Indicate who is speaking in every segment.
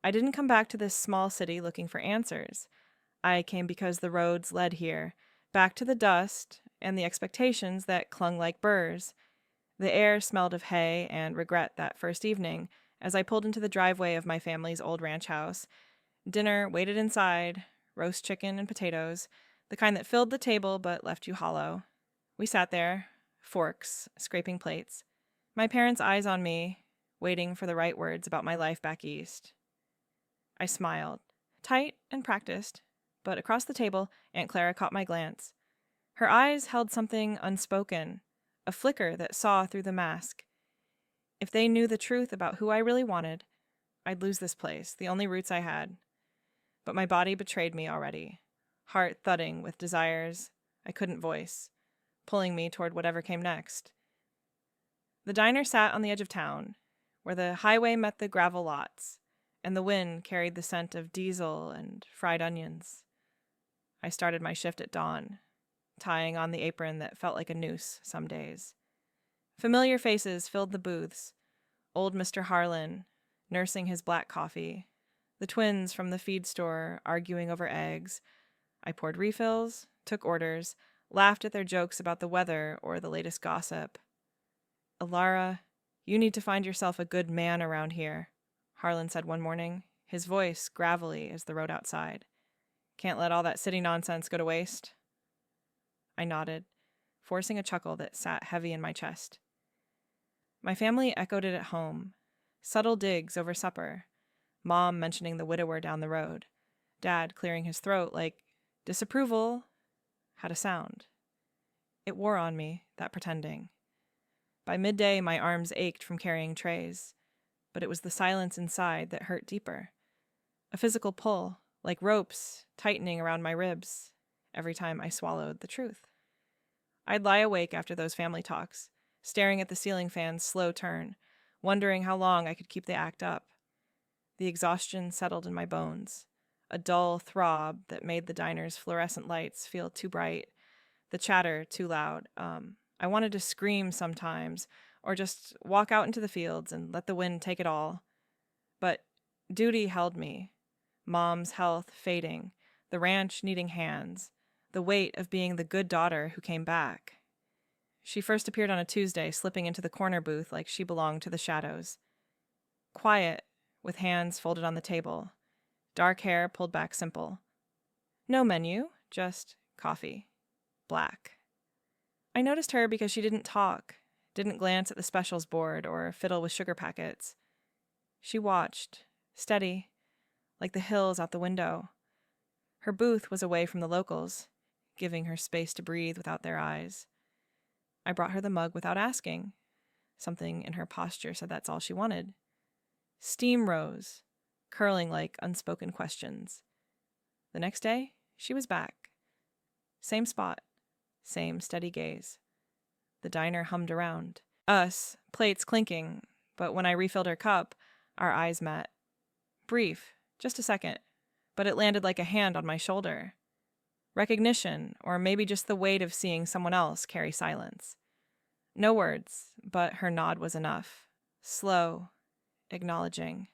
Speaker 1: I didn't come back to this small city looking for answers. I came because the roads led here, back to the dust and the expectations that clung like burrs. The air smelled of hay and regret that first evening as I pulled into the driveway of my family's old ranch house. Dinner waited inside, roast chicken and potatoes, the kind that filled the table but left you hollow. We sat there, forks, scraping plates, my parents' eyes on me, waiting for the right words about my life back east. I smiled, tight and practiced, but across the table, Aunt Clara caught my glance. Her eyes held something unspoken, a flicker that saw through the mask. If they knew the truth about who I really wanted, I'd lose this place, the only roots I had. But my body betrayed me already, heart thudding with desires I couldn't voice, pulling me toward whatever came next. The diner sat on the edge of town, where the highway met the gravel lots, and the wind carried the scent of diesel and fried onions. I started my shift at dawn, tying on the apron that felt like a noose some days. Familiar faces filled the booths. Old Mr. Harlan, nursing his black coffee. The twins from the feed store arguing over eggs. I poured refills, took orders, laughed at their jokes about the weather or the latest gossip. "Alara, you need to find yourself a good man around here," Harlan said one morning, his voice gravelly as the road outside. "Can't let all that city nonsense go to waste." I nodded, forcing a chuckle that sat heavy in my chest. My family echoed it at home. Subtle digs over supper. Mom mentioning the widower down the road. Dad clearing his throat like disapproval had a sound. It wore on me, that pretending. By midday, my arms ached from carrying trays, but it was the silence inside that hurt deeper. A physical pull, like ropes tightening around my ribs every time I swallowed the truth. I'd lie awake after those family talks, staring at the ceiling fan's slow turn, wondering how long I could keep the act up. The exhaustion settled in my bones, a dull throb that made the diner's fluorescent lights feel too bright, the chatter too loud. I wanted to scream sometimes, or just walk out into the fields and let the wind take it all. But duty held me. Mom's health fading, the ranch needing hands, the weight of being the good daughter who came back. She first appeared on a Tuesday, slipping into the corner booth like she belonged to the shadows. Quiet, with hands folded on the table, dark hair pulled back simple. No menu, just coffee. Black. I noticed her because she didn't talk, didn't glance at the specials board or fiddle with sugar packets. She watched, steady, like the hills out the window. Her booth was away from the locals, giving her space to breathe without their eyes. I brought her the mug without asking. Something in her posture said that's all she wanted. Steam rose, curling like unspoken questions. The next day, she was back. Same spot, same steady gaze. The diner hummed around. Us, plates clinking, but when I refilled her cup, our eyes met. Brief, just a second, but it landed like a hand on my shoulder. Recognition, or maybe just the weight of seeing someone else carry silence. No words, but her nod was enough. Slow, acknowledging.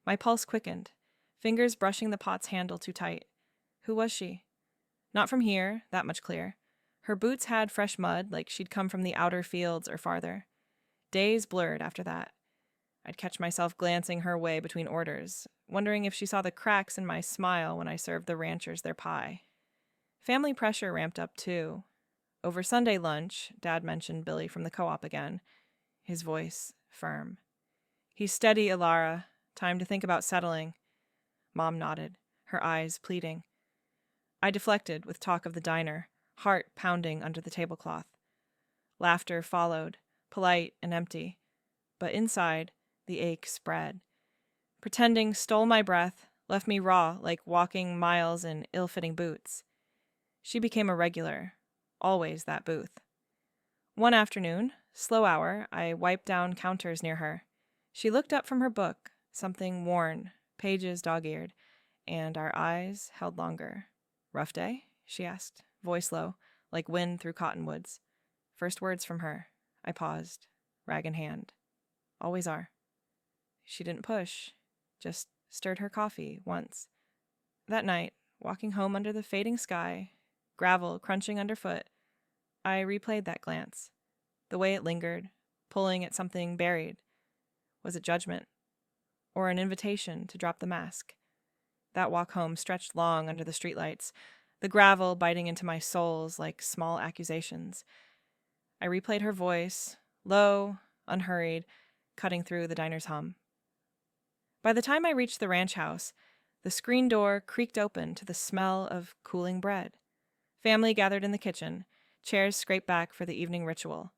Speaker 1: My pulse quickened, fingers brushing the pot's handle too tight. Who was she? Not from here, that much clear. Her boots had fresh mud, like she'd come from the outer fields or farther. Days blurred after that. I'd catch myself glancing her way between orders, wondering if she saw the cracks in my smile when I served the ranchers their pie. Family pressure ramped up, too. Over Sunday lunch, Dad mentioned Billy from the co-op again, his voice firm. "He's steady, Alara. Time to think about settling." Mom nodded, her eyes pleading. I deflected with talk of the diner, heart pounding under the tablecloth. Laughter followed, polite and empty, but inside, the ache spread. Pretending stole my breath, left me raw like walking miles in ill-fitting boots. She became a regular, always that booth. One afternoon, slow hour, I wiped down counters near her. She looked up from her book, something worn, pages dog-eared, and our eyes held longer. "Rough day?" she asked, voice low, like wind through cottonwoods. First words from her. I paused, rag in hand. Always are. She didn't push, just stirred her coffee once. That night, walking home under the fading sky, gravel crunching underfoot, I replayed that glance. The way it lingered, pulling at something buried. Was it judgment? Or an invitation to drop the mask? That walk home stretched long under the streetlights, the gravel biting into my soles like small accusations. I replayed her voice, low, unhurried, cutting through the diner's hum. By the time I reached the ranch house, the screen door creaked open to the smell of cooling bread. Family gathered in the kitchen, chairs scraped back for the evening ritual.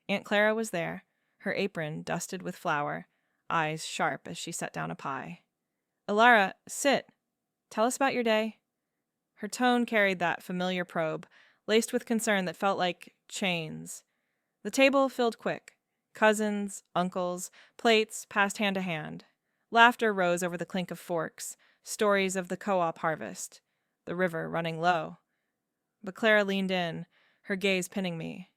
Speaker 1: Aunt Clara was there, her apron dusted with flour, eyes sharp as she set down a pie. "Alara, sit. Tell us about your day." Her tone carried that familiar probe, laced with concern that felt like chains. The table filled quick. Cousins, uncles, plates passed hand to hand. Laughter rose over the clink of forks, stories of the co-op harvest, the river running low. But Clara leaned in, her gaze pinning me.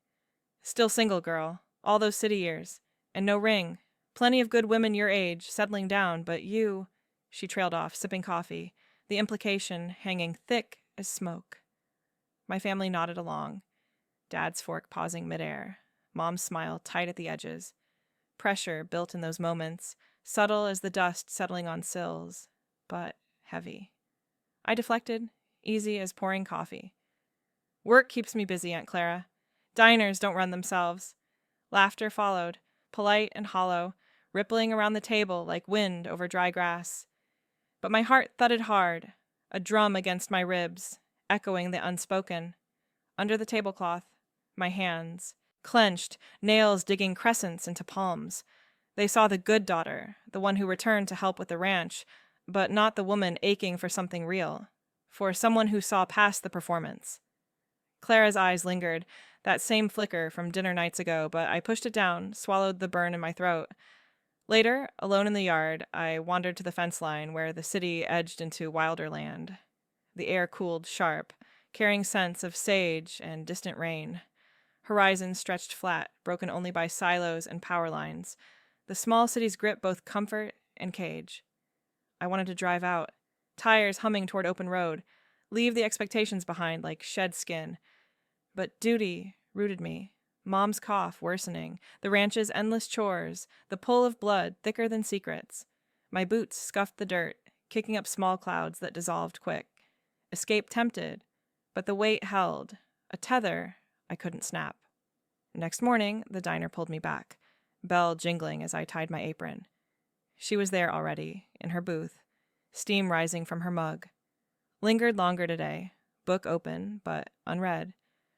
Speaker 1: "Still single, girl, all those city years, and no ring. Plenty of good women your age, settling down, but you—" She trailed off, sipping coffee, the implication hanging thick as smoke. My family nodded along, Dad's fork pausing midair, Mom's smile tight at the edges. Pressure built in those moments, subtle as the dust settling on sills, but heavy. I deflected, easy as pouring coffee. "Work keeps me busy, Aunt Clara. Diners don't run themselves." Laughter followed, polite and hollow, rippling around the table like wind over dry grass. But my heart thudded hard, a drum against my ribs, echoing the unspoken. Under the tablecloth, my hands, clenched, nails digging crescents into palms. They saw the good daughter, the one who returned to help with the ranch, but not the woman aching for something real, for someone who saw past the performance. Clara's eyes lingered, that same flicker from dinner nights ago, but I pushed it down, swallowed the burn in my throat. Later, alone in the yard, I wandered to the fence line where the city edged into wilder land. The air cooled sharp, carrying scents of sage and distant rain. Horizons stretched flat, broken only by silos and power lines. The small city's grip both comfort and cage. I wanted to drive out, tires humming toward open road, leave the expectations behind like shed skin. But duty rooted me, Mom's cough worsening, the ranch's endless chores, the pull of blood thicker than secrets. My boots scuffed the dirt, kicking up small clouds that dissolved quick. Escape tempted, but the weight held, a tether I couldn't snap. Next morning, the diner pulled me back, bell jingling as I tied my apron. She was there already, in her booth, steam rising from her mug. Lingered longer today, book open, but unread,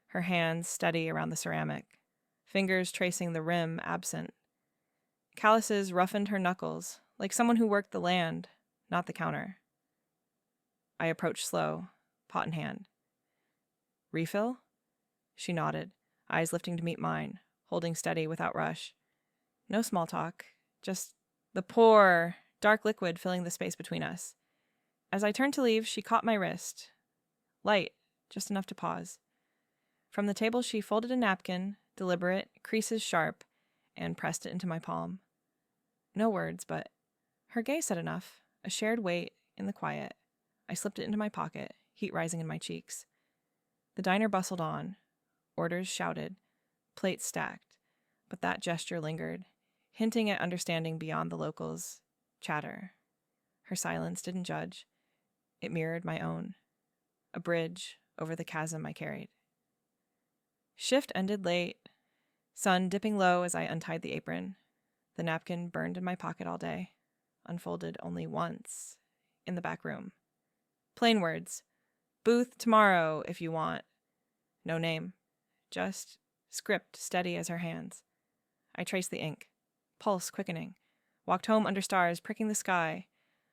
Speaker 1: her hands steady around the ceramic, fingers tracing the rim absent. Calluses roughened her knuckles, like someone who worked the land, not the counter. I approached slow, pot in hand. "Refill?" She nodded, eyes lifting to meet mine, holding steady without rush. No small talk, just the pour, dark liquid filling the space between us. As I turned to leave, she caught my wrist. Light, just enough to pause. From the table, she folded a napkin, deliberate, creases sharp, and pressed it into my palm. No words, but her gaze said enough, a shared weight in the quiet. I slipped it into my pocket, heat rising in my cheeks. The diner bustled on, orders shouted, plates stacked, but that gesture lingered, hinting at understanding beyond the locals' chatter. Her silence didn't judge. It mirrored my own, a bridge over the chasm I carried. Shift ended late, sun dipping low as I untied the apron. The napkin burned in my pocket all day, unfolded only once, in the back room. Plain words. "Booth tomorrow, if you want." No name. Just script steady as her hands. I traced the ink, pulse quickening, walked home under stars pricking the sky,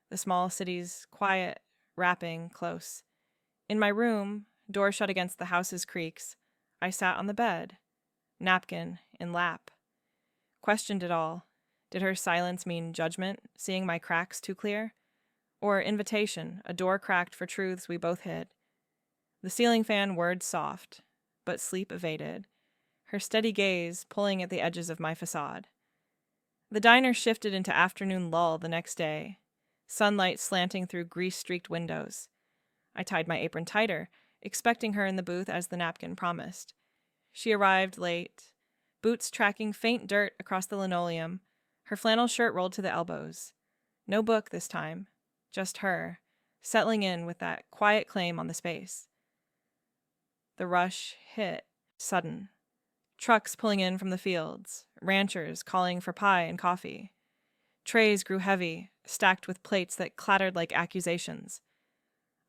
Speaker 1: the small city's quiet, wrapping close. In my room, door shut against the house's creaks, I sat on the bed, napkin in lap. Questioned it all. Did her silence mean judgment, seeing my cracks too clear? Or invitation, a door cracked for truths we both hid? The ceiling fan whirred soft, but sleep evaded, her steady gaze pulling at the edges of my facade. The diner shifted into afternoon lull the next day. sunlight slanting through grease-streaked windows. I tied my apron tighter, expecting her in the booth as the napkin promised. She arrived late, boots tracking faint dirt across the linoleum, her flannel shirt rolled to the elbows. No book this time, just her, settling in with that quiet claim on the space. The rush hit, sudden. Trucks pulling in from the fields, ranchers calling for pie and coffee. Trays grew heavy, stacked with plates that clattered like accusations.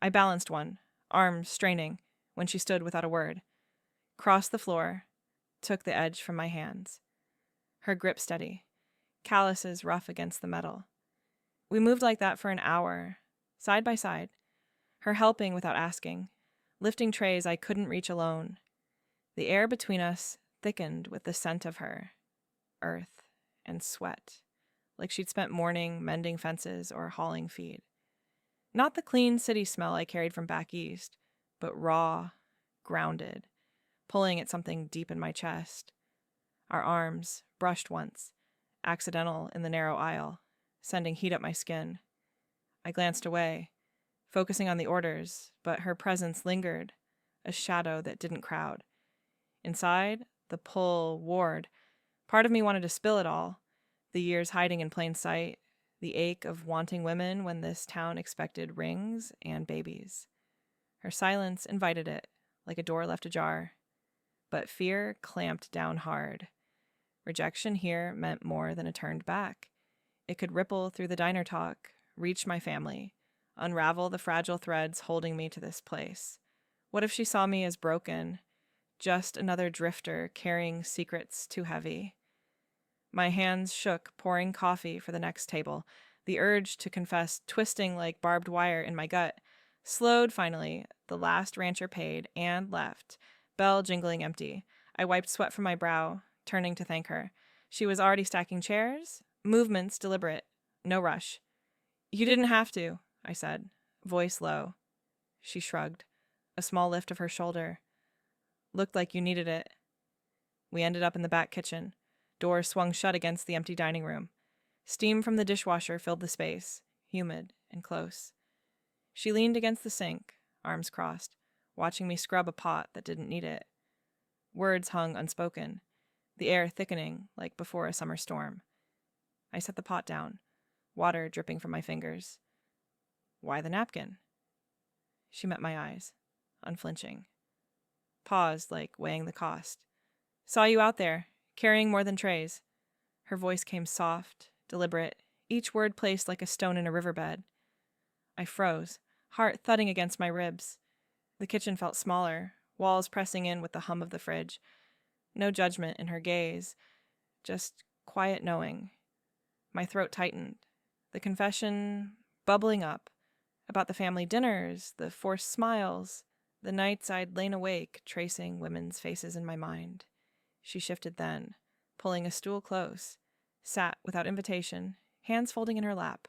Speaker 1: I balanced one, arms straining, when she stood without a word. Crossed the floor, took the edge from my hands. Her grip steady, calluses rough against the metal. We moved like that for an hour, side by side, her helping without asking, lifting trays I couldn't reach alone. The air between us thickened with the scent of her, earth and sweat, like she'd spent morning mending fences or hauling feed. Not the clean city smell I carried from back east, but raw, grounded, pulling at something deep in my chest. Our arms brushed once, accidental in the narrow aisle, sending heat up my skin. I glanced away, focusing on the orders, but her presence lingered, a shadow that didn't crowd. Inside, the pull warred. Part of me wanted to spill it all, the years hiding in plain sight, the ache of wanting women when this town expected rings and babies. Her silence invited it, like a door left ajar. But fear clamped down hard. Rejection here meant more than a turned back. It could ripple through the diner talk, reach my family, unravel the fragile threads holding me to this place. What if she saw me as broken, just another drifter carrying secrets too heavy? My hands shook, pouring coffee for the next table, the urge to confess twisting like barbed wire in my gut. Slowed finally, the last rancher paid and left, bell jingling empty. I wiped sweat from my brow, turning to thank her. She was already stacking chairs, movements deliberate, no rush. "You didn't have to," I said, voice low. She shrugged, a small lift of her shoulder. "Looked like you needed it." We ended up in the back kitchen. Door swung shut against the empty dining room. Steam from the dishwasher filled the space, humid and close. She leaned against the sink, arms crossed, watching me scrub a pot that didn't need it. Words hung unspoken, the air thickening like before a summer storm. I set the pot down, water dripping from my fingers. "Why the napkin?" She met my eyes, unflinching. Paused like weighing the cost. "Saw you out there, carrying more than trays." Her voice came soft, deliberate, each word placed like a stone in a riverbed. I froze, heart thudding against my ribs. The kitchen felt smaller, walls pressing in with the hum of the fridge. No judgment in her gaze, just quiet knowing. My throat tightened, the confession bubbling up, about the family dinners, the forced smiles, the nights I'd lain awake tracing women's faces in my mind. She shifted then, pulling a stool close, sat without invitation, hands folding in her lap.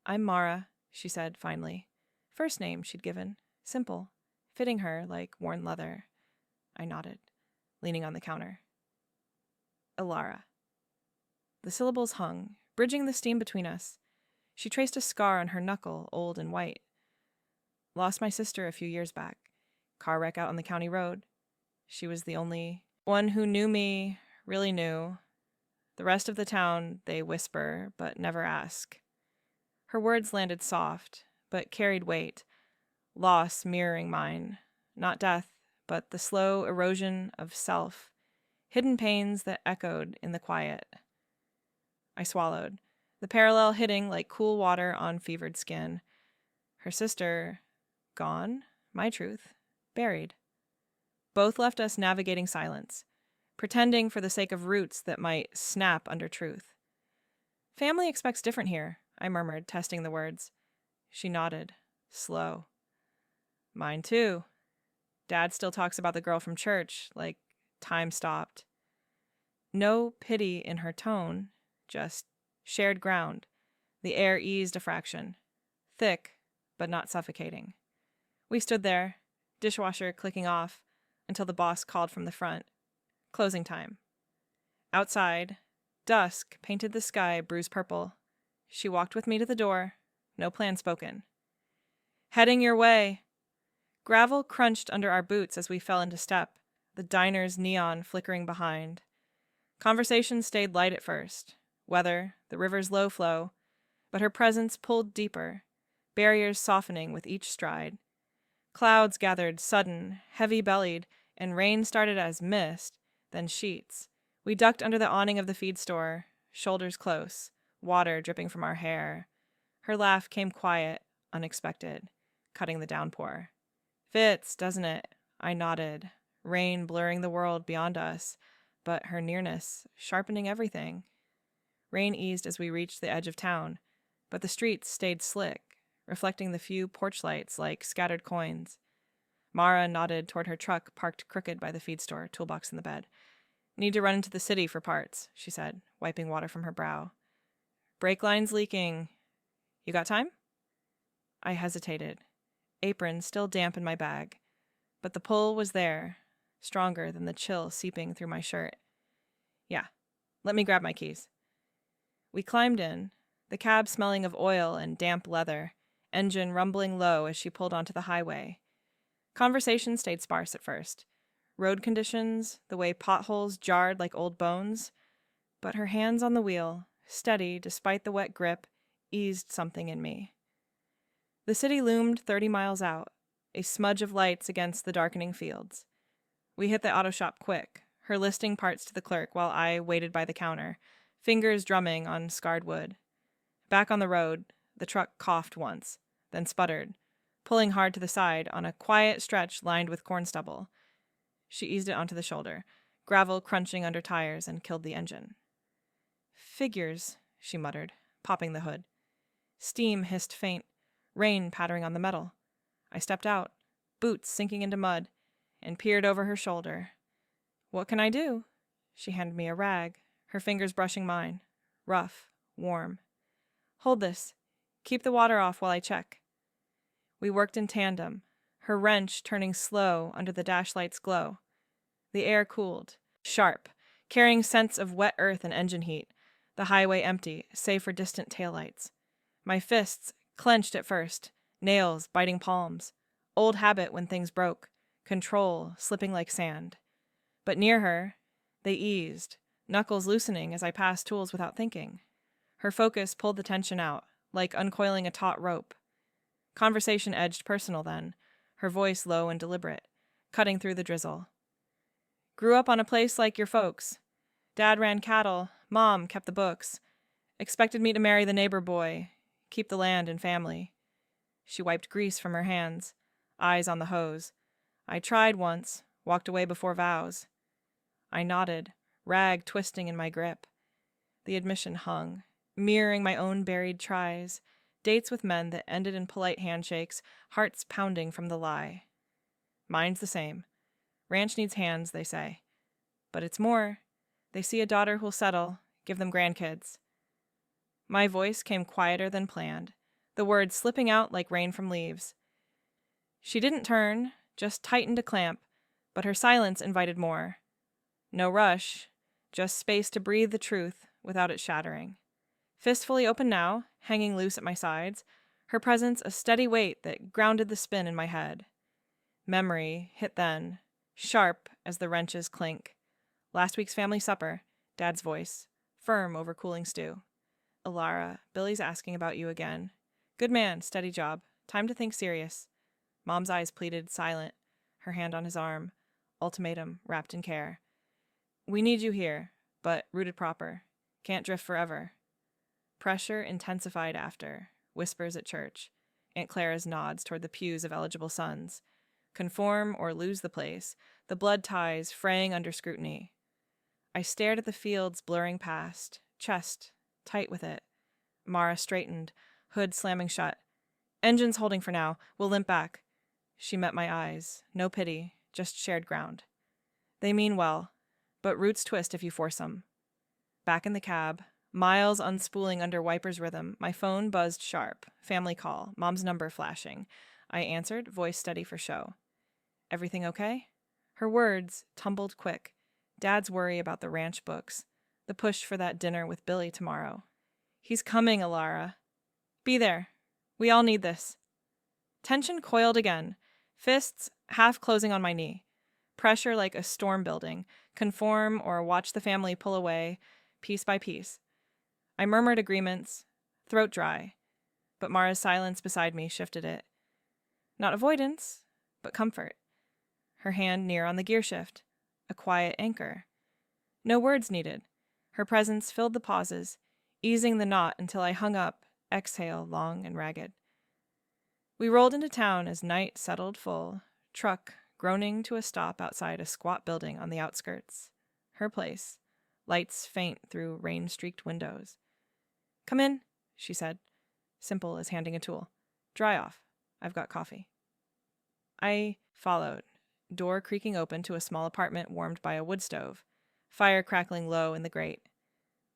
Speaker 1: "I'm Mara," she said finally. First name she'd given, simple, fitting her like worn leather. I nodded, leaning on the counter. "Ilara." The syllables hung, bridging the steam between us. She traced a scar on her knuckle, old and white. "Lost my sister a few years back. Car wreck out on the county road. She was the only one who knew me, really knew. The rest of the town, they whisper, but never ask." Her words landed soft, but carried weight. Loss mirroring mine. Not death, but the slow erosion of self. Hidden pains that echoed in the quiet. I swallowed, the parallel hitting like cool water on fevered skin. Her sister, gone, my truth, buried. Both left us navigating silence, pretending for the sake of roots that might snap under truth. "Family expects different here," I murmured, testing the words. She nodded, slow. "Mine too. Dad still talks about the girl from church, like time stopped." No pity in her tone, just shared ground. The air eased a fraction. Thick, but not suffocating. We stood there, dishwasher clicking off, until the boss called from the front. Closing time. Outside, dusk painted the sky bruise purple. She walked with me to the door, no plan spoken. Heading your way. Gravel crunched under our boots as we fell into step, the diner's neon flickering behind. Conversation stayed light at first. Weather, the river's low flow, but her presence pulled deeper, barriers softening with each stride. Clouds gathered sudden, heavy-bellied, and rain started as mist, then sheets. We ducked under the awning of the feed store, shoulders close, water dripping from our hair. Her laugh came quiet, unexpected, cutting the downpour. Fits, doesn't it? I nodded, rain blurring the world beyond us, but her nearness sharpening everything. Rain eased as we reached the edge of town, but the streets stayed slick, reflecting the few porch lights like scattered coins. Mara nodded toward her truck parked crooked by the feed store, toolbox in the bed. Need to run into the city for parts, she said, wiping water from her brow. Brake line's leaking. You got time? I hesitated, apron still damp in my bag, but the pull was there, stronger than the chill seeping through my shirt. Yeah, let me grab my keys. We climbed in, the cab smelling of oil and damp leather, engine rumbling low as she pulled onto the highway. Conversation stayed sparse at first. Road conditions, the way potholes jarred like old bones, but her hands on the wheel, steady despite the wet grip, eased something in me. The city loomed 30 miles out, a smudge of lights against the darkening fields. We hit the auto shop quick, her listing parts to the clerk while I waited by the counter, fingers drumming on scarred wood. Back on the road, the truck coughed once, then sputtered, pulling hard to the side on a quiet stretch lined with corn stubble. She eased it onto the shoulder, gravel crunching under tires, and killed the engine. Figures, she muttered, popping the hood. Steam hissed faint, rain pattering on the metal. I stepped out, boots sinking into mud, and peered over her shoulder. What can I do? She handed me a rag, her fingers brushing mine, rough, warm. Hold this. Keep the water off while I check. We worked in tandem, her wrench turning slow under the dashlight's glow. The air cooled, sharp, carrying scents of wet earth and engine heat, the highway empty, save for distant taillights. My fists clenched at first, nails biting palms. Old habit when things broke, control slipping like sand. But near her, they eased, knuckles loosening as I passed tools without thinking. Her focus pulled the tension out, like uncoiling a taut rope. Conversation edged personal then, her voice low and deliberate, cutting through the drizzle. Grew up on a place like your folks. Dad ran cattle, Mom kept the books. Expected me to marry the neighbor boy, keep the land and family. She wiped grease from her hands, eyes on the hose. I tried once, walked away before vows. I nodded, rag twisting in my grip. The admission hung, mirroring my own buried tries, dates with men that ended in polite handshakes, hearts pounding from the lie. Mine's the same. Ranch needs hands, they say. But it's more. They see a daughter who'll settle, give them grandkids. My voice came quieter than planned, the words slipping out like rain from leaves. She didn't turn, just tightened a clamp, but her silence invited more. No rush, just space to breathe the truth without it shattering. Fist fully open now, hanging loose at my sides, her presence a steady weight that grounded the spin in my head. Memory hit then, sharp as the wrenches clink. Last week's family supper, Dad's voice, firm over cooling stew. Alara, Billy's asking about you again. Good man, steady job. Time to think serious. Mom's eyes pleaded, silent, her hand on his arm. Ultimatum, wrapped in care. We need you here, but rooted proper. Can't drift forever. Pressure intensified after, whispers at church. Aunt Clara's nods toward the pews of eligible sons. Conform or lose the place, the blood ties fraying under scrutiny. I stared at the fields blurring past, chest tight with it. Mara straightened, hood slamming shut. Engines holding for now, we'll limp back. She met my eyes, no pity, just shared ground. They mean well, but roots twist if you force them. Back in the cab, miles unspooling under wiper's rhythm, my phone buzzed sharp. Family call, Mom's number flashing. I answered, voice steady for show. Everything okay? Her words tumbled quick. Dad's worry about the ranch books. The push for that dinner with Billy tomorrow. He's coming, Alara. Be there. We all need this. Tension coiled again, fists half closing on my knee. Pressure like a storm building, conform or watch the family pull away, piece by piece. I murmured agreements, throat dry, but Mara's silence beside me shifted it. Not avoidance, but comfort. Her hand near on the gear shift, a quiet anchor. No words needed. Her presence filled the pauses, easing the knot until I hung up, exhale long and ragged. We rolled into town as night settled full, truck groaning to a stop outside a squat building on the outskirts. Her place, lights faint through rain-streaked windows. "Come in," she said, simple as handing a tool. "Dry off. I've got coffee." I followed, door creaking open to a small apartment warmed by a wood stove, fire crackling low in the grate.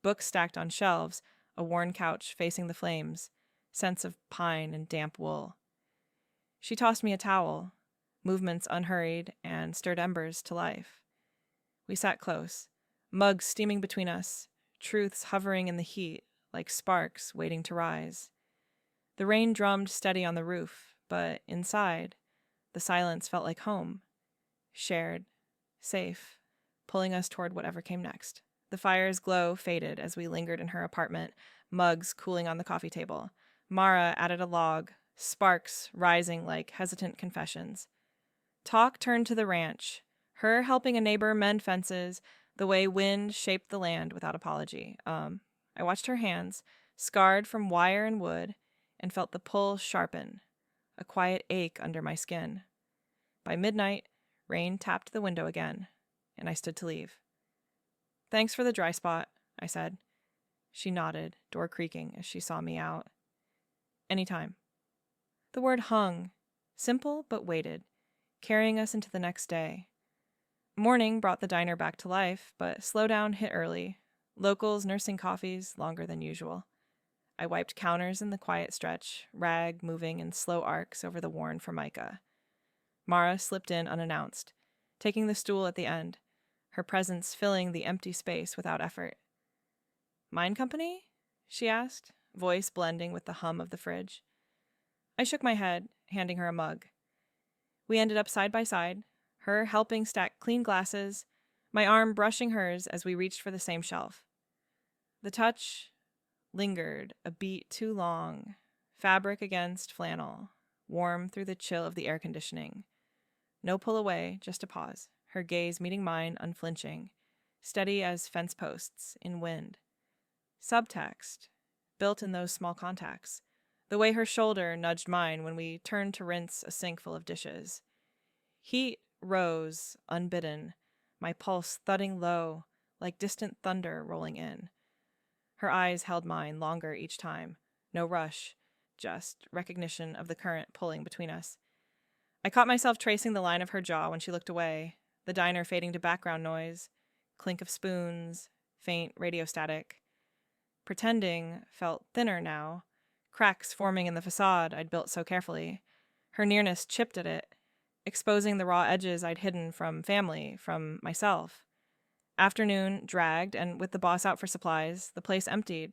Speaker 1: Books stacked on shelves, a worn couch facing the flames, scents of pine and damp wool. She tossed me a towel, movements unhurried, and stirred embers to life. We sat close, mugs steaming between us, truths hovering in the heat like sparks waiting to rise. The rain drummed steady on the roof, but inside, the silence felt like home, shared, safe, pulling us toward whatever came next. The fire's glow faded as we lingered in her apartment, mugs cooling on the coffee table. Mara added a log, sparks rising like hesitant confessions. Talk turned to the ranch, her helping a neighbor mend fences, the way wind shaped the land without apology. I watched her hands, scarred from wire and wood, and felt the pull sharpen, a quiet ache under my skin. By midnight, rain tapped the window again, and I stood to leave. "Thanks for the dry spot," I said. She nodded, door creaking as she saw me out. "Anytime." The word hung, simple but weighted, carrying us into the next day. Morning brought the diner back to life, but slowdown hit early, locals nursing coffees longer than usual. I wiped counters in the quiet stretch, rag moving in slow arcs over the worn formica. Mara slipped in unannounced, taking the stool at the end, her presence filling the empty space without effort. "Mine company?" she asked, voice blending with the hum of the fridge. I shook my head, handing her a mug. We ended up side by side, her helping stack clean glasses, my arm brushing hers as we reached for the same shelf. The touch lingered a beat too long, fabric against flannel, warm through the chill of the air conditioning. No pull away, just a pause, her gaze meeting mine unflinching, steady as fence posts in wind. Subtext, built in those small contacts, the way her shoulder nudged mine when we turned to rinse a sink full of dishes. Heat rose, unbidden, my pulse thudding low, like distant thunder rolling in. Her eyes held mine longer each time, no rush, just recognition of the current pulling between us. I caught myself tracing the line of her jaw when she looked away, the diner fading to background noise, clink of spoons, faint radio static. Pretending felt thinner now, cracks forming in the facade I'd built so carefully. Her nearness chipped at it, exposing the raw edges I'd hidden from family, from myself. Afternoon dragged, and with the boss out for supplies, the place emptied.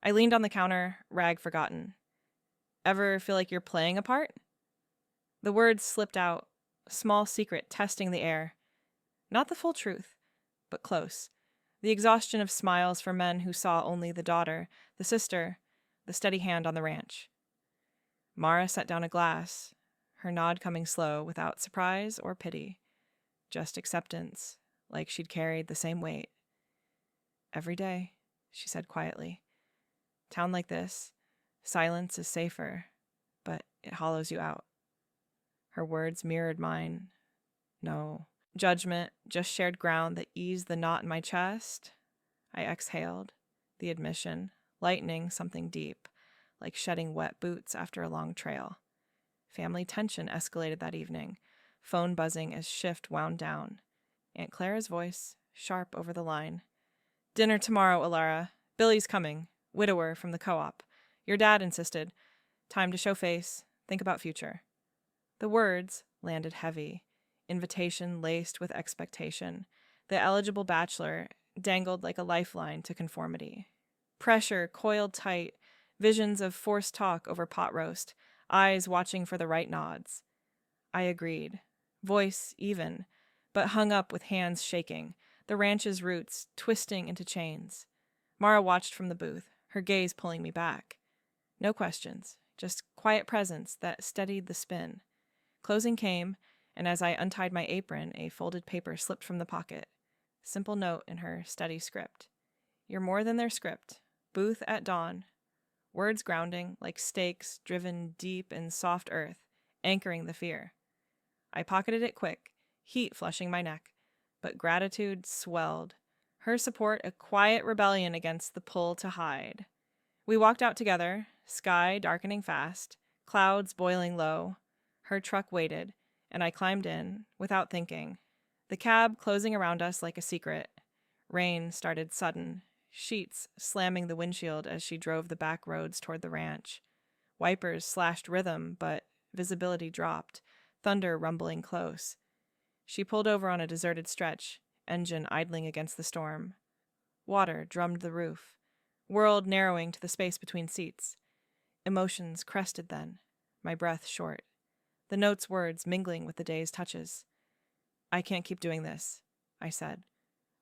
Speaker 1: I leaned on the counter, rag forgotten. "Ever feel like you're playing a part?" The words slipped out, a small secret testing the air. Not the full truth, but close. The exhaustion of smiles for men who saw only the daughter, the sister, the steady hand on the ranch. Mara set down a glass, her nod coming slow, without surprise or pity. Just acceptance, like she'd carried the same weight. "Every day," she said quietly. "Town like this, silence is safer, but it hollows you out." Her words mirrored mine. No judgment, just shared ground that eased the knot in my chest. I exhaled, the admission, lightening something deep, like shedding wet boots after a long trail. Family tension escalated that evening, phone buzzing as shift wound down. Aunt Clara's voice, sharp over the line. "Dinner tomorrow, Alara. Billy's coming, widower from the co-op. Your dad insisted. Time to show face, think about future." The words landed heavy, invitation laced with expectation. The eligible bachelor dangled like a lifeline to conformity. Pressure coiled tight, Visions of forced talk over pot roast, eyes watching for the right nods. I agreed. Voice even, but hung up with hands shaking, the ranch's roots twisting into chains. Mara watched from the booth, her gaze pulling me back. No questions, just quiet presence that steadied the spin. Closing came, and as I untied my apron, a folded paper slipped from the pocket. Simple note in her steady script. You're more than their script. Booth at dawn. Words grounding, like stakes driven deep in soft earth, anchoring the fear. I pocketed it quick, heat flushing my neck, but gratitude swelled. Her support a quiet rebellion against the pull to hide. We walked out together, sky darkening fast, clouds boiling low. Her truck waited, and I climbed in, without thinking. The cab closing around us like a secret. Rain started sudden, sheets slamming the windshield as she drove the back roads toward the ranch. Wipers slashed rhythm, but visibility dropped, thunder rumbling close. She pulled over on a deserted stretch, engine idling against the storm. Water drummed the roof, world narrowing to the space between seats. Emotions crested then, my breath short. The note's words mingling with the day's touches. I can't keep doing this, I said,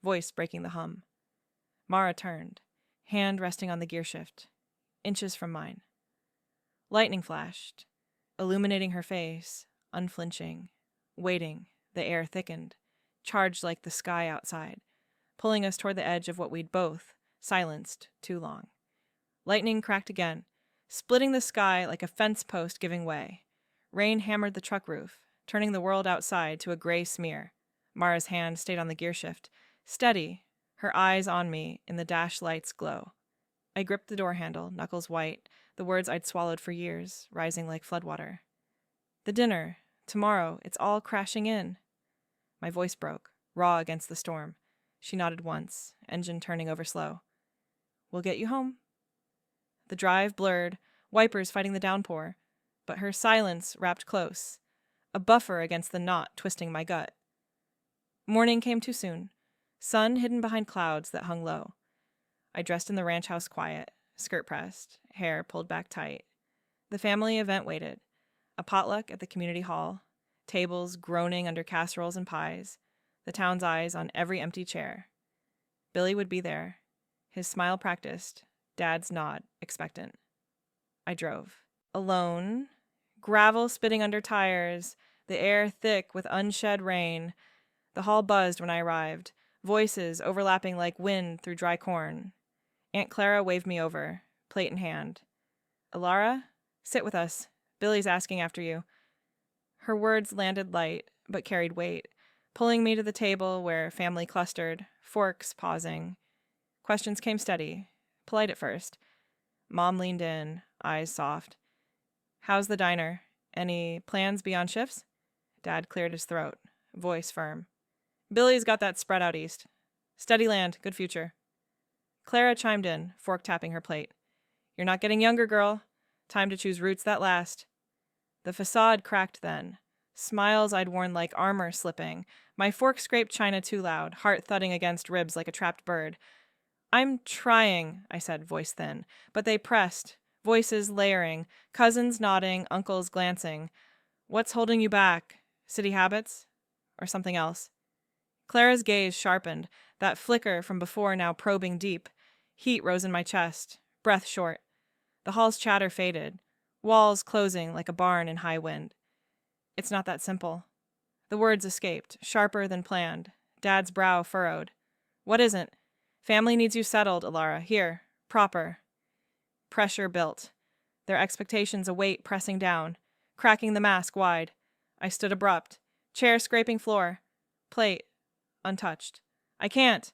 Speaker 1: voice breaking the hum. Mara turned, hand resting on the gearshift, inches from mine. Lightning flashed, illuminating her face, unflinching, waiting. The air thickened, charged like the sky outside, pulling us toward the edge of what we'd both silenced too long. Lightning cracked again, splitting the sky like a fence post giving way. Rain hammered the truck roof, turning the world outside to a gray smear. Mara's hand stayed on the gearshift, steady, her eyes on me in the dash light's glow. I gripped the door handle, knuckles white, the words I'd swallowed for years, rising like floodwater. The dinner, tomorrow, it's all crashing in. My voice broke, raw against the storm. She nodded once, engine turning over slow. We'll get you home. The drive blurred, wipers fighting the downpour, but her silence wrapped close, a buffer against the knot twisting my gut. Morning came too soon, sun hidden behind clouds that hung low. I dressed in the ranch house quiet, skirt pressed, hair pulled back tight. The family event waited, a potluck at the community hall, tables groaning under casseroles and pies, the town's eyes on every empty chair. Billy would be there, his smile practiced, Dad's nod expectant. I drove. Alone, gravel spitting under tires, the air thick with unshed rain. The hall buzzed when I arrived, voices overlapping like wind through dry corn. Aunt Clara waved me over, plate in hand. Alara, sit with us. Billy's asking after you. Her words landed light, but carried weight, pulling me to the table where family clustered, forks pausing. Questions came steady, polite at first. Mom leaned in, eyes soft. How's the diner? Any plans beyond shifts? Dad cleared his throat, voice firm. Billy's got that spread out east. Steady land, good future. Clara chimed in, fork tapping her plate. You're not getting younger, girl. Time to choose routes that last. The facade cracked then. Smiles I'd worn like armor slipping. My fork scraped china too loud, heart thudding against ribs like a trapped bird. I'm trying, I said, voice thin, but they pressed, voices layering, cousins nodding, uncles glancing. What's holding you back? City habits? Or something else? Clara's gaze sharpened, that flicker from before now probing deep. Heat rose in my chest, breath short. The hall's chatter faded, walls closing like a barn in high wind. It's not that simple. The words escaped, sharper than planned. Dad's brow furrowed. What isn't? Family needs you settled, Alara. Here, proper. Pressure built. Their expectations a weight pressing down, cracking the mask wide. I stood abrupt, chair scraping floor, plate untouched. I can't.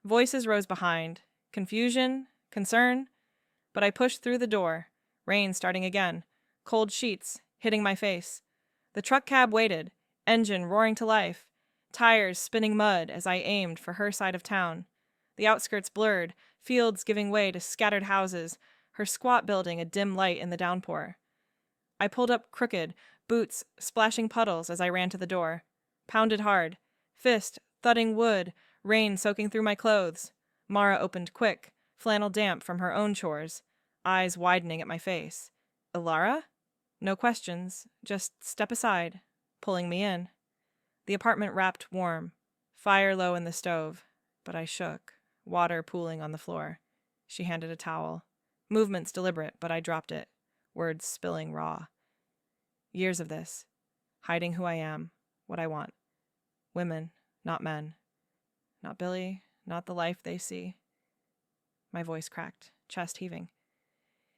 Speaker 1: Voices rose behind, confusion, concern. But I pushed through the door, rain starting again, cold sheets hitting my face. The truck cab waited, engine roaring to life, tires spinning mud as I aimed for her side of town. The outskirts blurred, fields giving way to scattered houses, her squat building a dim light in the downpour. I pulled up crooked, boots splashing puddles as I ran to the door. Pounded hard, fist thudding wood, rain soaking through my clothes. Mara opened quick, flannel damp from her own chores. eyes widening at my face. Ilara? No questions, just step aside, pulling me in. The apartment wrapped warm, fire low in the stove, but I shook, water pooling on the floor. She handed a towel. Movements deliberate, but I dropped it, words spilling raw. Years of this, hiding who I am, what I want. Women, not men. Not Billy, not the life they see. My voice cracked, chest heaving.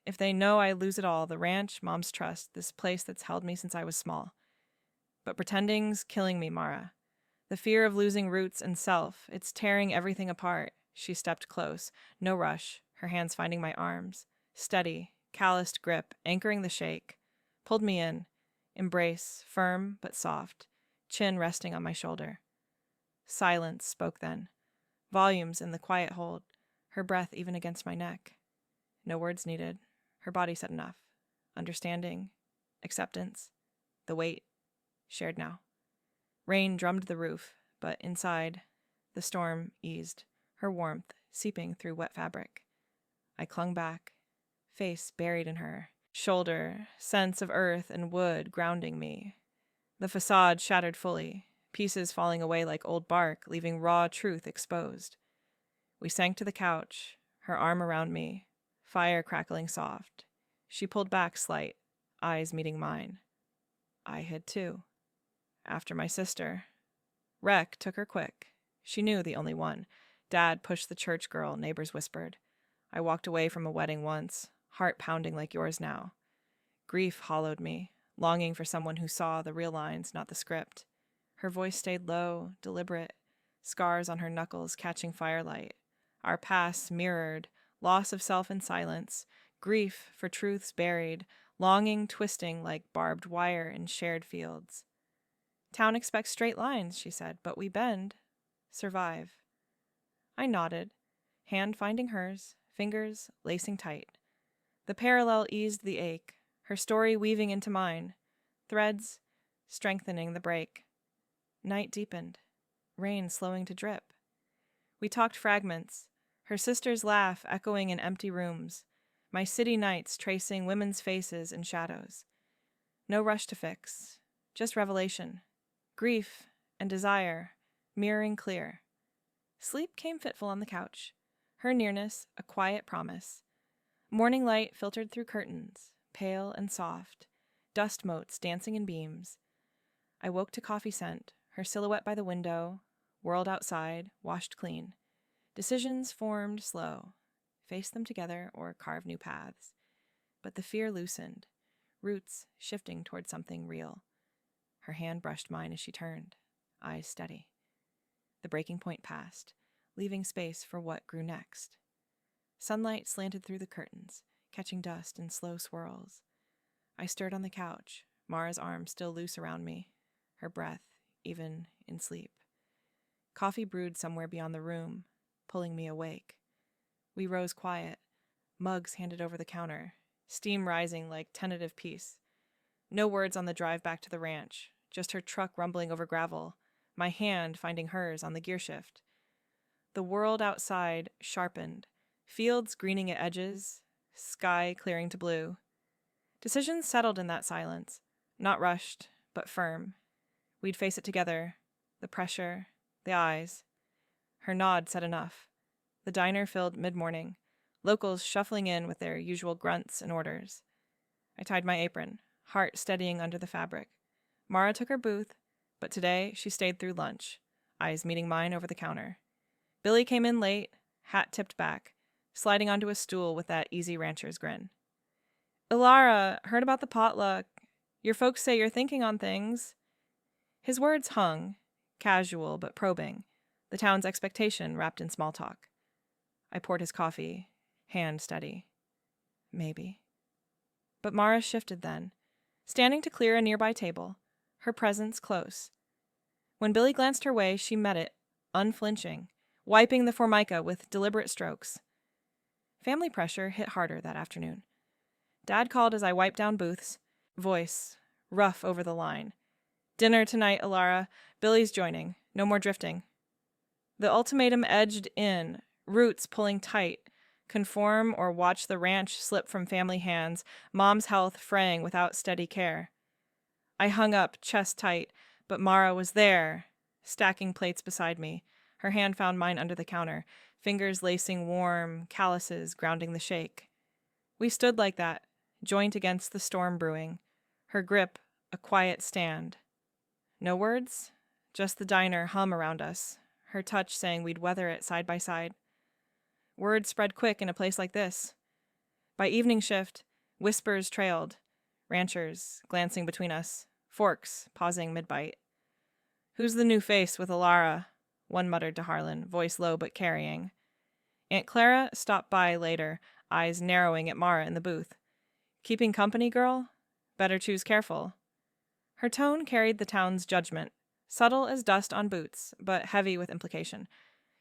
Speaker 1: If they know I lose it all, the ranch, Mom's trust, this place that's held me since I was small. But pretending's killing me, Mara. The fear of losing roots and self, it's tearing everything apart. She stepped close, no rush, her hands finding my arms. Steady, calloused grip, anchoring the shake. Pulled me in. Embrace, firm but soft, chin resting on my shoulder. Silence spoke then. Volumes in the quiet hold, her breath even against my neck. No words needed. Her body said enough. Understanding, acceptance, the weight, shared now. Rain drummed the roof, but inside, the storm eased, her warmth seeping through wet fabric. I clung back, face buried in her, shoulder, sense of earth and wood grounding me. The facade shattered fully, pieces falling away like old bark, leaving raw truth exposed. We sank to the couch, her arm around me, fire crackling soft. She pulled back slight, eyes meeting mine. I hid too. After my sister. Rec took her quick. She knew the only one. Dad pushed the church girl, neighbors whispered. I walked away from a wedding once, heart pounding like yours now. Grief hollowed me, longing for someone who saw the real lines, not the script. Her voice stayed low, deliberate, scars on her knuckles catching firelight. Our pasts mirrored, loss of self in silence, grief for truths buried, longing twisting like barbed wire in shared fields. Town expects straight lines, she said, but we bend, survive. I nodded, hand finding hers, fingers lacing tight. The parallel eased the ache, her story weaving into mine, threads strengthening the break. Night deepened, rain slowing to drip. We talked fragments, her sister's laugh echoing in empty rooms, my city nights tracing women's faces in shadows. No rush to fix, just revelation, grief and desire, mirroring clear. Sleep came fitful on the couch, her nearness a quiet promise. Morning light filtered through curtains, pale and soft, dust motes dancing in beams. I woke to coffee scent, her silhouette by the window, world outside, washed clean. Decisions formed slow, face them together or carve new paths. But the fear loosened, roots shifting toward something real. Her hand brushed mine as she turned, eyes steady. The breaking point passed, leaving space for what grew next. Sunlight slanted through the curtains, catching dust in slow swirls. I stirred on the couch, Mara's arm still loose around me, her breath even in sleep. Coffee brewed somewhere beyond the room, pulling me awake. We rose quiet, mugs handed over the counter, steam rising like tentative peace. No words on the drive back to the ranch, just her truck rumbling over gravel, my hand finding hers on the gearshift. The world outside sharpened, fields greening at edges, sky clearing to blue. Decisions settled in that silence, not rushed, but firm. We'd face it together, the pressure, the eyes. Her nod said enough. The diner filled mid-morning, locals shuffling in with their usual grunts and orders. I tied my apron, heart steadying under the fabric. Mara took her booth, but today she stayed through lunch, eyes meeting mine over the counter. Billy came in late, hat tipped back, sliding onto a stool with that easy rancher's grin. Ilara, heard about the potluck. Your folks say you're thinking on things. His words hung, casual but probing, the town's expectation wrapped in small talk. I poured his coffee, hand steady. Maybe. But Mara shifted then, standing to clear a nearby table, her presence close. When Billy glanced her way, she met it, unflinching, wiping the formica with deliberate strokes. Family pressure hit harder that afternoon. Dad called as I wiped down booths, voice rough over the line. Dinner tonight, Ilara. Billy's joining. No more drifting. The ultimatum edged in, roots pulling tight, conform or watch the ranch slip from family hands, Mom's health fraying without steady care. I hung up, chest tight, but Mara was there, stacking plates beside me. Her hand found mine under the counter, fingers lacing warm, calluses grounding the shake. We stood like that, joint against the storm brewing, her grip a quiet stand. No words, just the diner hum around us, her touch saying we'd weather it side by side. Word spread quick in a place like this. By evening shift, whispers trailed, ranchers glancing between us, forks pausing mid-bite. "Who's the new face with Alara?" one muttered to Harlan, voice low but carrying. Aunt Clara stopped by later, eyes narrowing at Mara in the booth. "Keeping company, girl? Better choose careful." Her tone carried the town's judgment, subtle as dust on boots, but heavy with implication.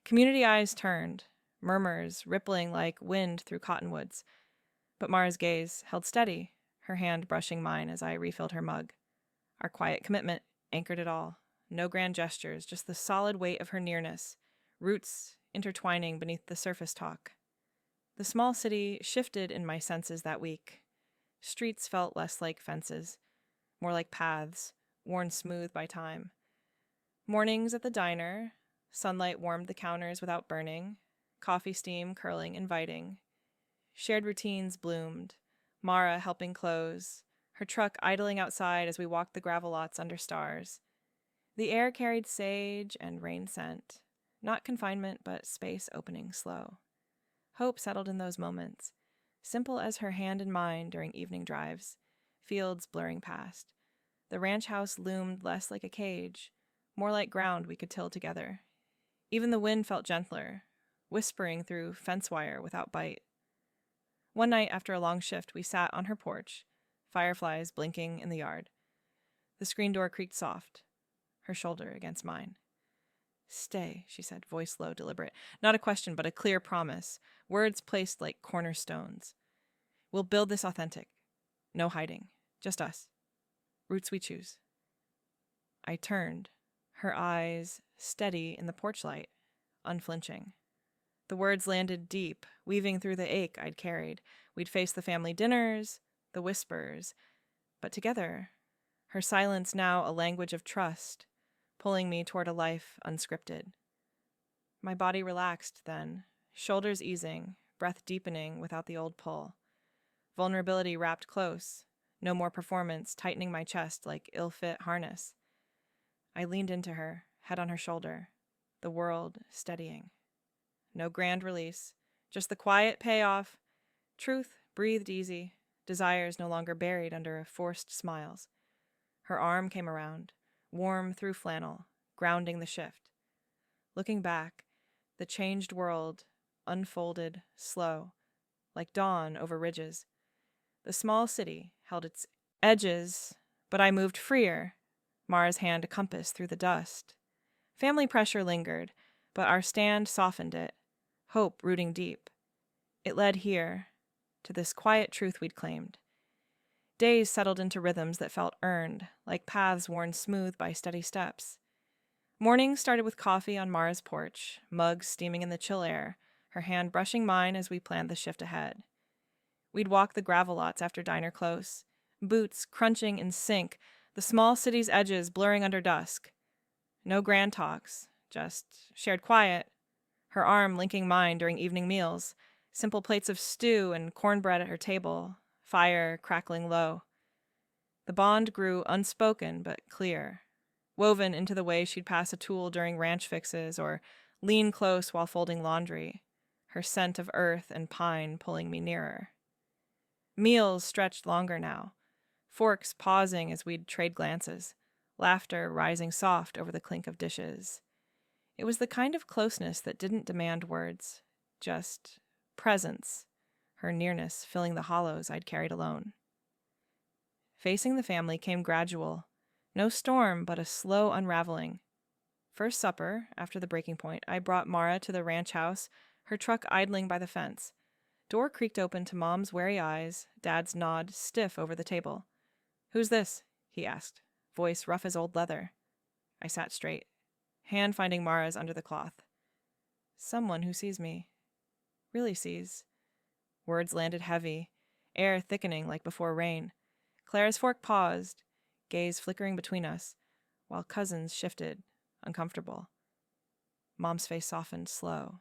Speaker 1: Community eyes turned, murmurs rippling like wind through cottonwoods. But Mara's gaze held steady, her hand brushing mine as I refilled her mug. Our quiet commitment anchored it all. No grand gestures, just the solid weight of her nearness, roots intertwining beneath the surface talk. The small city shifted in my senses that week. Streets felt less like fences, more like paths, worn smooth by time. Mornings at the diner, sunlight warmed the counters without burning, coffee steam curling inviting. Shared routines bloomed, Mara helping close, her truck idling outside as we walked the gravel lots under stars. The air carried sage and rain scent, not confinement but space opening slow. Hope settled in those moments, simple as her hand in mine during evening drives, fields blurring past. The ranch house loomed less like a cage, more like ground we could till together. Even the wind felt gentler, whispering through fence wire without bite. One night after a long shift, we sat on her porch, fireflies blinking in the yard. The screen door creaked soft, her shoulder against mine. "Stay," she said, voice low, deliberate. Not a question, but a clear promise, words placed like cornerstones. "We'll build this authentic. No hiding. Just us. Roots we choose." I turned, her eyes steady in the porch light, unflinching. The words landed deep, weaving through the ache I'd carried. We'd faced the family dinners, the whispers, but together, her silence now a language of trust, pulling me toward a life unscripted. My body relaxed then, shoulders easing, breath deepening without the old pull. Vulnerability wrapped close, no more performance tightening my chest like ill-fit harness. I leaned into her, head on her shoulder, the world steadying. No grand release, just the quiet payoff. Truth breathed easy, desires no longer buried under forced smiles. Her arm came around, warm through flannel, grounding the shift. Looking back, the changed world unfolded slow, like dawn over ridges. The small city held its edges, but I moved freer, Mara's hand a compass through the dust. Family pressure lingered, but our stand softened it, hope rooting deep. It led here, to this quiet truth we'd claimed. Days settled into rhythms that felt earned, like paths worn smooth by steady steps. Mornings started with coffee on Mara's porch, mugs steaming in the chill air, her hand brushing mine as we planned the shift ahead. We'd walk the gravel lots after diner close, boots crunching in sync, the small city's edges blurring under dusk. No grand talks, just shared quiet, her arm linking mine during evening meals, simple plates of stew and cornbread at her table, fire crackling low. The bond grew unspoken but clear, woven into the way she'd pass a tool during ranch fixes or lean close while folding laundry, her scent of earth and pine pulling me nearer. Meals stretched longer now, forks pausing as we'd trade glances, laughter rising soft over the clink of dishes. It was the kind of closeness that didn't demand words, just presence, her nearness filling the hollows I'd carried alone. Facing the family came gradual, no storm but a slow unraveling. First supper, after the breaking point, I brought Mara to the ranch house, her truck idling by the fence. Door creaked open to Mom's wary eyes, Dad's nod stiff over the table. "Who's this?" he asked, voice rough as old leather. I sat straight, hand finding Mara's under the cloth. "Someone who sees me. Really sees. Words landed heavy, air thickening like before rain. Clara's fork paused, gaze flickering between us, while cousins shifted, uncomfortable. Mom's face softened, slow,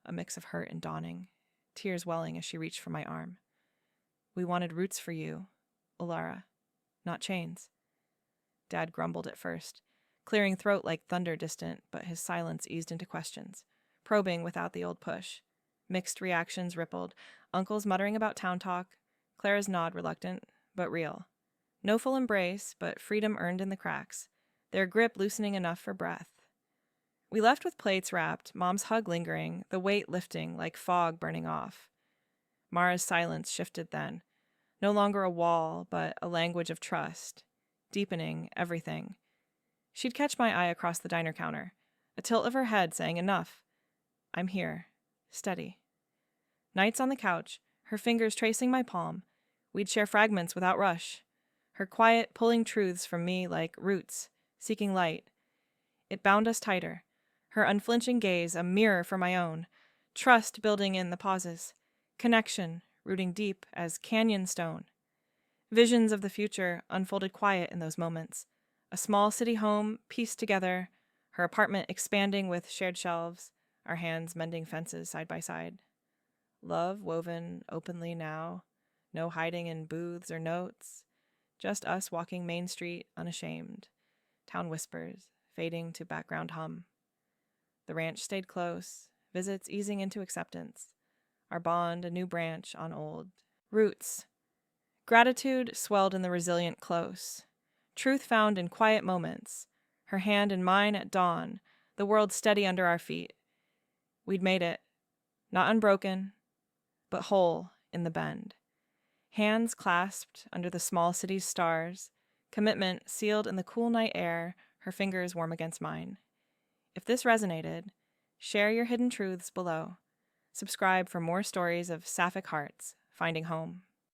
Speaker 1: a mix of hurt and dawning, tears welling as she reached for my arm. We wanted roots for you, Ulara, not chains. Dad grumbled at first, clearing throat like thunder distant, but his silence eased into questions, probing without the old push. Mixed reactions rippled, Uncle's muttering about town talk, Clara's nod reluctant, but real. No full embrace, but freedom earned in the cracks, their grip loosening enough for breath. We left with plates wrapped, Mom's hug lingering, the weight lifting like fog burning off. Mara's silence shifted then, no longer a wall, but a language of trust, deepening everything. She'd catch my eye across the diner counter, a tilt of her head saying enough. I'm here, steady. Nights on the couch, her fingers tracing my palm, we'd share fragments without rush, her quiet pulling truths from me like roots, seeking light. It bound us tighter, her unflinching gaze a mirror for my own, trust building in the pauses, connection rooting deep as canyon stone. Visions of the future unfolded quiet in those moments, a small city home pieced together, her apartment expanding with shared shelves, our hands mending fences side by side. Love woven openly now, no hiding in booths or notes, just us walking Main Street unashamed, town whispers fading to background hum. The ranch stayed close, visits easing into acceptance, our bond a new branch on old roots. Gratitude swelled in the resilient close, truth found in quiet moments, her hand in mine at dawn, the world steady under our feet. We'd made it, not unbroken, but whole in the bend. Hands clasped under the small city's stars, commitment sealed in the cool night air, her fingers warm against mine. If this resonated, share your hidden truths below. Subscribe for more stories of Sapphic hearts finding home.